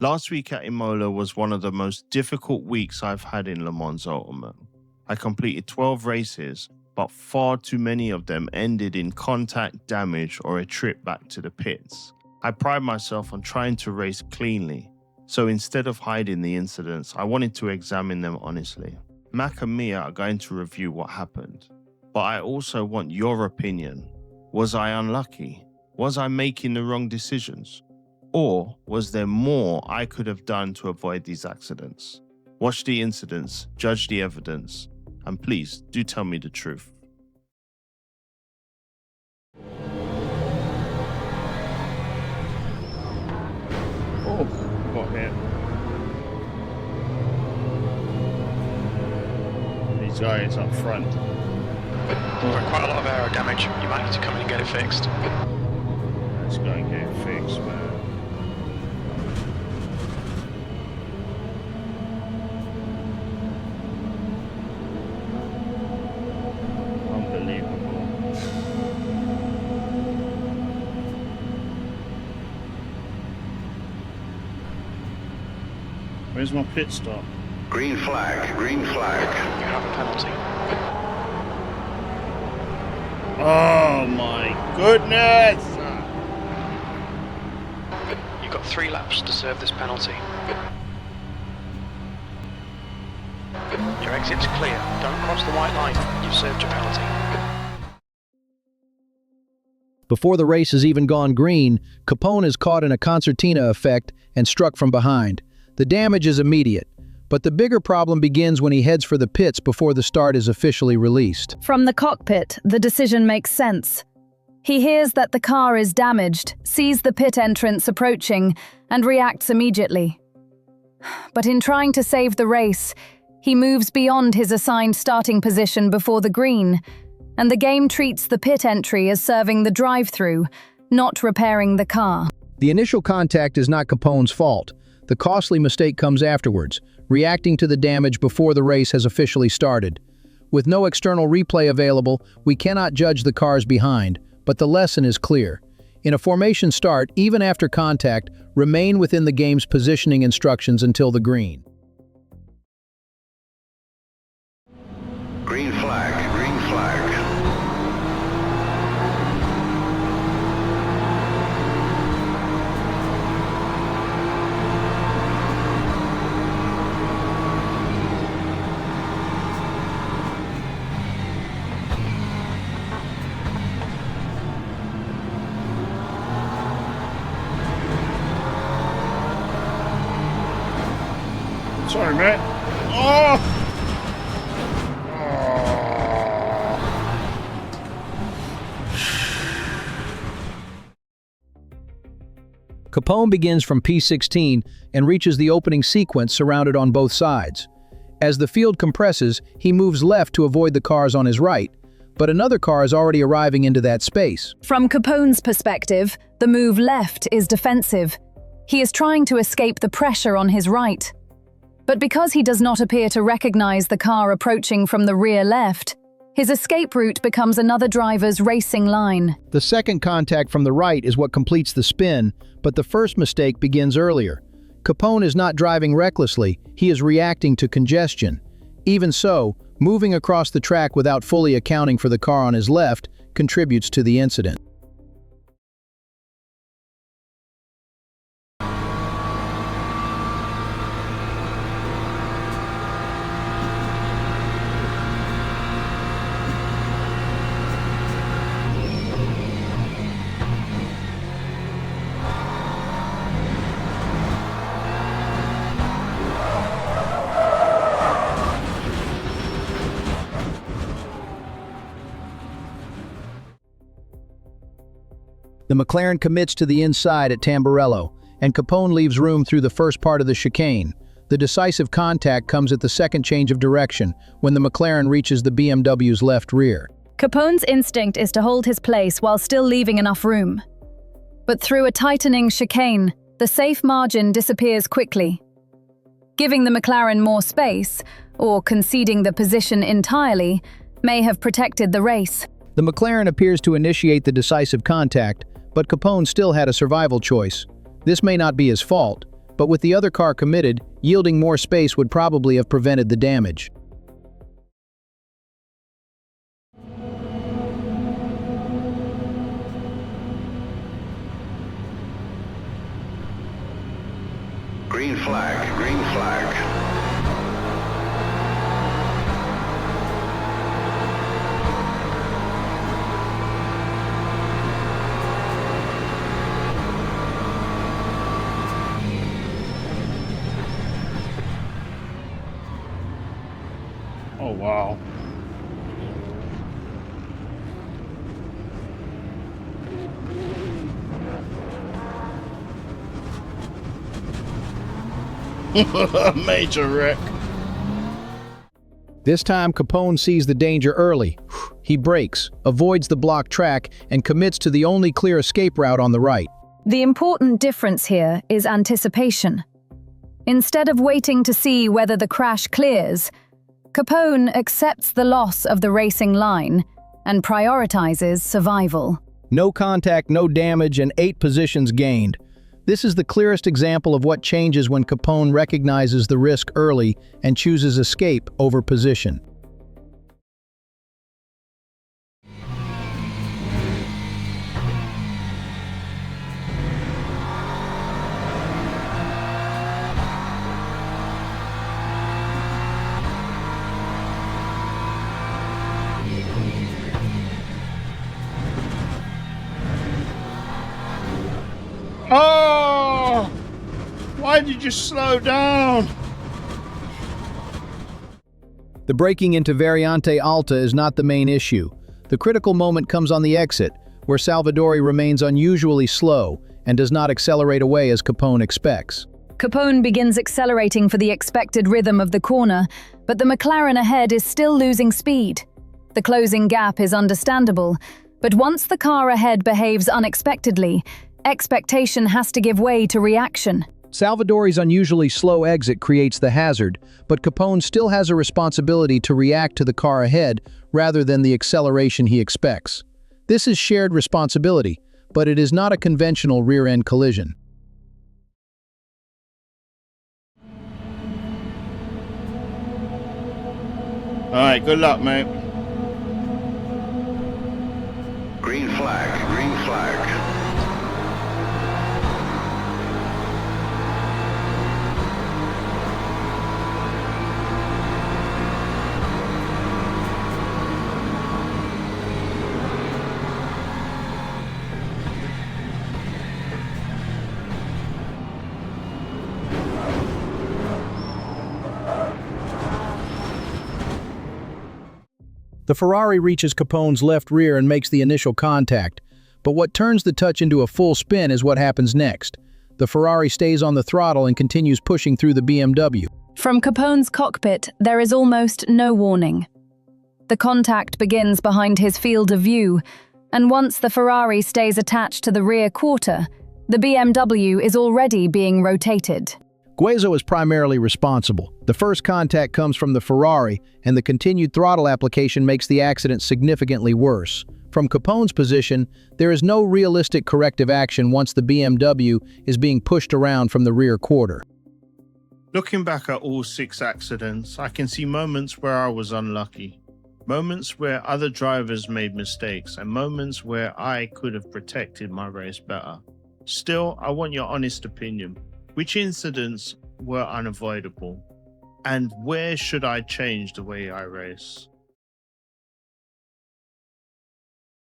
Last week at Imola was one of the most difficult weeks I've had in Le Mans Ultimate. I completed 12 races, but far too many of them ended in contact, damage, or a trip back to the pits. I pride myself on trying to race cleanly, so instead of hiding the incidents, I wanted to examine them honestly. Mac and Mia are going to review what happened, but I also want your opinion. Was I unlucky? Was I making the wrong decisions? Or was there more I could have done to avoid these accidents? Watch the incidents, judge the evidence, and please do tell me the truth. Oh, got hit. These guys up front. We've got quite a lot of aero damage. You might need to come in and get it fixed. Let's go and get it fixed, man. Unbelievable. Where's my pit stop? Green flag, green flag. You have a penalty. Oh my goodness! You've got 3 laps to serve this penalty. Your exit's clear. Don't cross the white line. You've served your penalty. Before the race has even gone green, Capone is caught in a concertina effect and struck from behind. The damage is immediate, but the bigger problem begins when he heads for the pits before the start is officially released. From the cockpit, the decision makes sense. He hears that the car is damaged, sees the pit entrance approaching, and reacts immediately. But in trying to save the race, he moves beyond his assigned starting position before the green, and the game treats the pit entry as serving the drive-through, not repairing the car. The initial contact is not Capone's fault. The costly mistake comes afterwards, reacting to the damage before the race has officially started. With no external replay available, we cannot judge the cars behind, but the lesson is clear. In a formation start, even after contact, remain within the game's positioning instructions until the green. Green flag, green flag. Sorry, mate. Oh! Capone begins from P16 and reaches the opening sequence surrounded on both sides. As the field compresses, he moves left to avoid the cars on his right, but another car is already arriving into that space. From Capone's perspective, the move left is defensive. He is trying to escape the pressure on his right. But because he does not appear to recognize the car approaching from the rear left, his escape route becomes another driver's racing line. The second contact from the right is what completes the spin, but the first mistake begins earlier. Capone is not driving recklessly, he is reacting to congestion. Even so, moving across the track without fully accounting for the car on his left contributes to the incident. The McLaren commits to the inside at Tamburello, and Capone leaves room through the first part of the chicane. The decisive contact comes at the second change of direction, when the McLaren reaches the BMW's left rear. Capone's instinct is to hold his place while still leaving enough room. But through a tightening chicane, the safe margin disappears quickly. Giving the McLaren more space, or conceding the position entirely, may have protected the race. The McLaren appears to initiate the decisive contact, but Capone still had a survival choice. This may not be his fault, but with the other car committed, yielding more space would probably have prevented the damage. Green flag, green flag. Oh, wow. Major wreck. This time, Capone sees the danger early. He brakes, avoids the blocked track, and commits to the only clear escape route on the right. The important difference here is anticipation. Instead of waiting to see whether the crash clears, Capone accepts the loss of the racing line and prioritizes survival. No contact, no damage, and 8 positions gained. This is the clearest example of what changes when Capone recognizes the risk early and chooses escape over position. Oh! Why did you slow down? The braking into Variante Alta is not the main issue. The critical moment comes on the exit, where Salvadori remains unusually slow and does not accelerate away as Capone expects. Capone begins accelerating for the expected rhythm of the corner, but the McLaren ahead is still losing speed. The closing gap is understandable, but once the car ahead behaves unexpectedly, expectation has to give way to reaction. Salvadori's unusually slow exit creates the hazard, but Capone still has a responsibility to react to the car ahead rather than the acceleration he expects. This is shared responsibility, but it is not a conventional rear-end collision. All right, good luck, mate. Green flag, green flag. The Ferrari reaches Capone's left rear and makes the initial contact, but what turns the touch into a full spin is what happens next. The Ferrari stays on the throttle and continues pushing through the BMW. From Capone's cockpit, there is almost no warning. The contact begins behind his field of view, and once the Ferrari stays attached to the rear quarter, the BMW is already being rotated. Guezo is primarily responsible. The first contact comes from the Ferrari, and the continued throttle application makes the accident significantly worse. From Capone's position, there is no realistic corrective action once the BMW is being pushed around from the rear quarter. Looking back at all 6 accidents, I can see moments where I was unlucky, moments where other drivers made mistakes, and moments where I could have protected my race better. Still, I want your honest opinion. Which incidents were unavoidable? And where should I change the way I race?